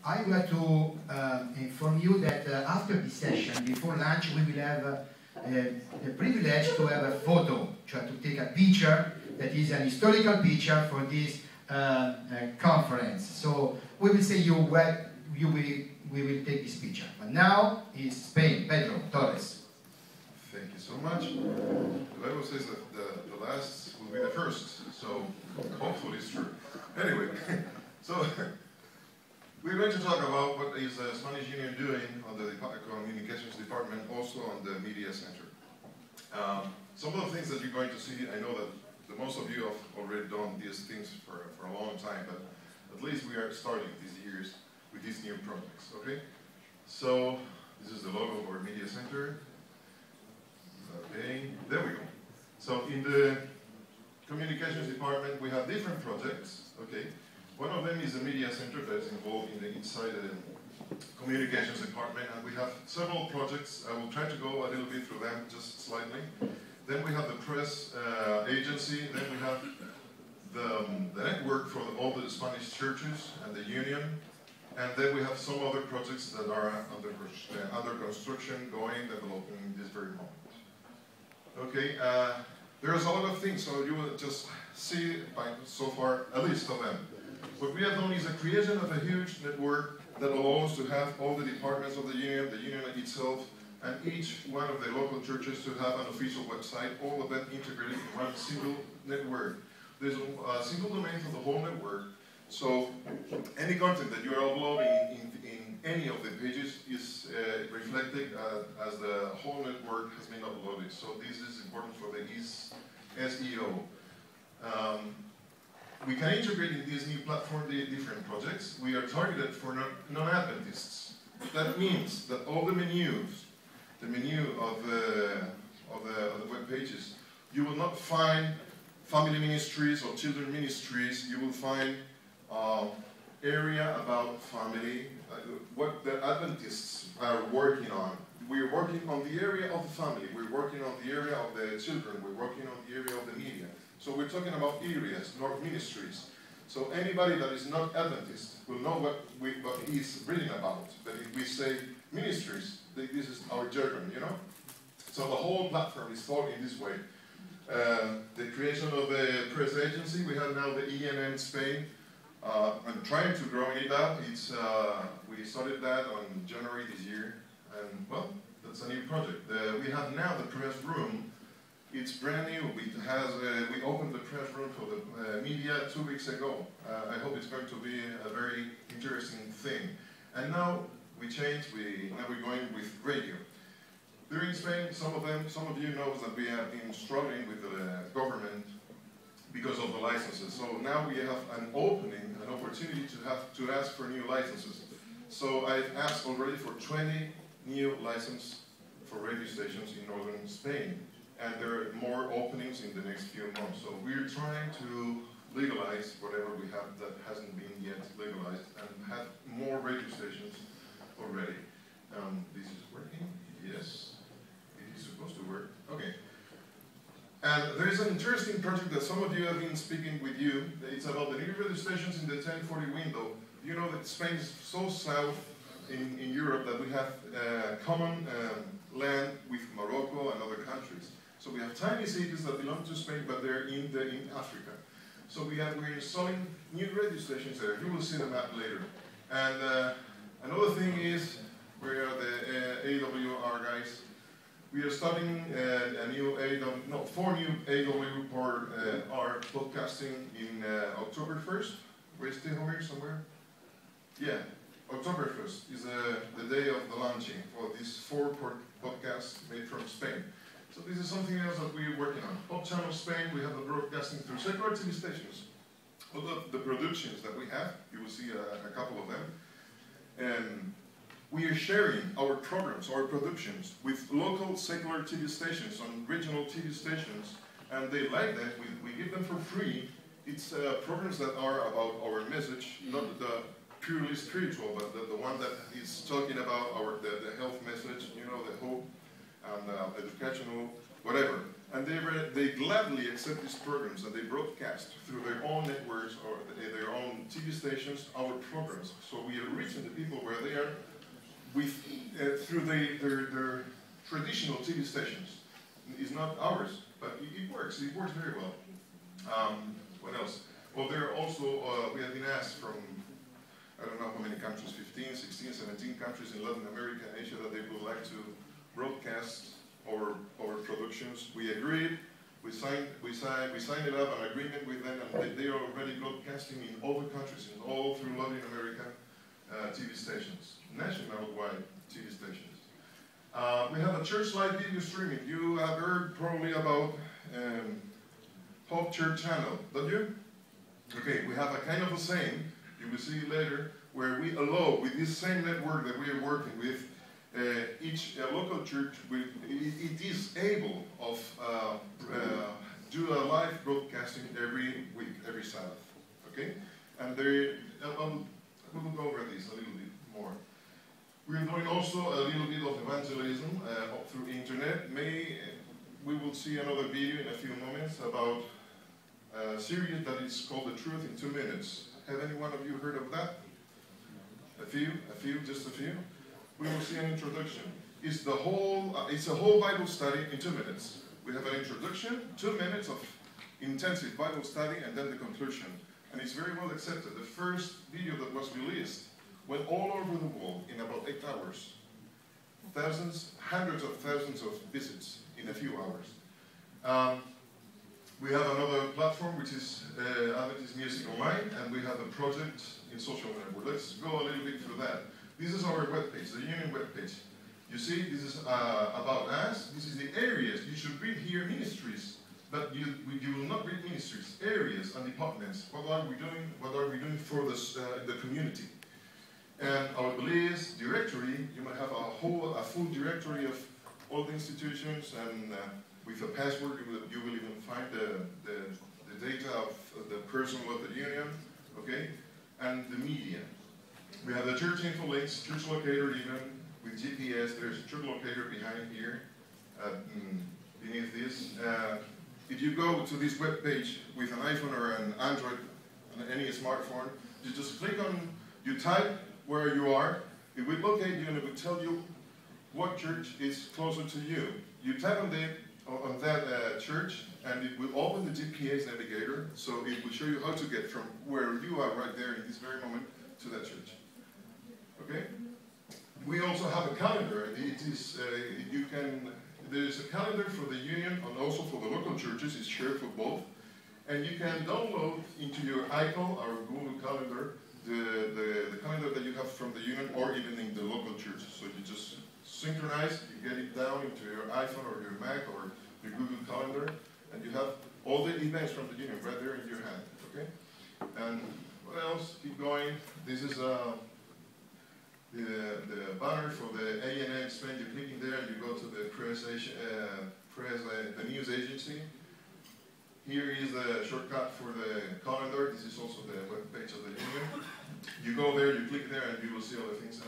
I would like to inform you that after this session, before lunch, we will have the privilege to have a photo, to take a picture that is an historical picture for this conference. So we will say you where we will take this picture. But now is Spain. Pedro Torres. Thank you so much. The Bible says that the last will be the first, so hopefully it's true. Anyway, so we're going to talk about what is the Spanish Union doing on the communications department, also on the media center. Some of the things that you're going to see, I know that most of you have already done these things for a long time, but at least we are starting these years with these new projects, okay? So, this is the logo of our media center. Okay, there we go. So, in the communications department, we have different projects, okay? One of them is the media center that is involved in the inside the communications department, and we have several projects. I will try to go a little bit through them, just slightly. Then we have the press agency, then we have the network for all the Spanish churches and the union, and then we have some other projects that are under construction, going, developing in this very moment. Okay, there's a lot of things, so you will just see so far a list of them. What we have done is the creation of a huge network that allows to have all the departments of the union itself, and each one of the local churches to have an official website, all of that integrated in one single network. There's a single domain for the whole network, so any content that you are uploading in any of the pages is reflected as the whole network has been uploaded. So this is important for the SEO. We can integrate in this new platform the different projects. We are targeted for non-Adventists. That means that all the menus, the menu of the web pages, you will not find family ministries or children ministries. You will find area about family, what the Adventists are working on. We're working on the area of the family. We're working on the area of the children. We're working on the area of the media. So we're talking about areas, not ministries. So anybody that is not Adventist will know what he's reading about. But if we say ministries, this is our jargon, you know? So the whole platform is thought in this way. The creation of the press agency, we have now the ENM Spain. I'm trying to grow it up. We started that on January this year. And well, that's a new project. We have now the press room. It's brand new. We opened the press room for the media 2 weeks ago. I hope it's going to be a very interesting thing. And now we changed. Now we're going with radio. Here in Spain, some of you know that we have been struggling with the government because of the licenses. So now we have an opportunity to ask for new licenses. So I've asked already for 20 new licenses for radio stations in northern Spain. And there are more openings in the next few months. So we're trying to legalize whatever we have that hasn't been yet legalized and have more radio stations already. This is working? Yes. It is supposed to work. Okay. And there is an interesting project that some of you have been speaking with you. It's about the new radio stations in the 1040 window. You know that Spain is so south in Europe that we have common land with Morocco and other countries. So we have tiny cities that belong to Spain, but they're in Africa. So we're installing new radio stations there. You will see the map later. And another thing is, we are the AWR guys. We are starting four new AWR podcasting in October 1st. We're still here somewhere? Yeah, October 1st is the day of the launching for these 4 podcasts made from Spain. So this is something else that we're working on. Pop Channel Spain, we have the broadcasting through secular TV stations. All the productions that we have, you will see a couple of them. And we are sharing our programs, our productions, with local secular TV stations, on regional TV stations, and they like that. We give them for free. It's programs that are about our message, not the purely spiritual, but the one that is talking about the health message, you know, the hope, and educational, whatever. And they gladly accept these programs and they broadcast through their own networks or their own TV stations our programs. So we are reaching the people where they are with, through their traditional TV stations. It's not ours, but it works. It works very well. What else? Well, there are also, we have been asked from, I don't know how many countries, 15, 16, 17 countries in Latin America and Asia that they would like to broadcast our productions. We agreed. We signed it up, an agreement with them, and they are already broadcasting in all the countries, in all through Latin America, TV stations, national-wide TV stations. We have a church-like video streaming. You have heard probably about Hope Church Channel, don't you? Okay, we have a kind of the same, you will see later, where we allow, with this same network that we are working with, each local church, it is able of do a live broadcasting every week, every Sabbath, okay? And we will go over this a little bit more. We're doing also a little bit of evangelism through internet. We will see another video in a few moments about a series that is called The Truth in 2 Minutes. Have any one of you heard of that? A few, just a few. We will see an introduction. It's a whole Bible study in 2 minutes. We have an introduction, 2 minutes of intensive Bible study, and then the conclusion. And it's very well accepted. The first video that was released went all over the world in about 8 hours. Thousands, hundreds of thousands of visits in a few hours. We have another platform which is Adventist Music Online, and we have a project in social network. Let's go a little bit through that. This is our webpage, the Union webpage. You see, this is about us. This is the areas. You should read here ministries, but you will not read ministries, areas and departments. What are we doing? What are we doing for the community? And our beliefs directory, you might have a full directory of all the institutions, and with a password, you will even find the data of the personnel of the union, okay? And the media. We have the church info links, church locator even, with GPS. There's a church locator behind here, beneath this. If you go to this web page with an iPhone or an Android, any smartphone, you just click on, you type where you are, it will locate you and it will tell you what church is closer to you. You tap on that church, and it will open the GPS navigator, so it will show you how to get from where you are right there in this very moment to that church. Okay? We also have a calendar. It is there's a calendar for the union and also for the local churches. It's shared for both, and you can download into your iCal or Google Calendar the calendar that you have from the union or even in the local churches. So you just synchronize, you get it down into your iPhone or your Mac or your Google Calendar, and you have all the events from the union right there in your hand. Okay? And what else? Keep going. This is the banner for the ANN Spain. You're clicking there and you go to the the news agency. Here is the shortcut for the calendar. This is also the web page of the union. You go there, you click there, and you will see all the things.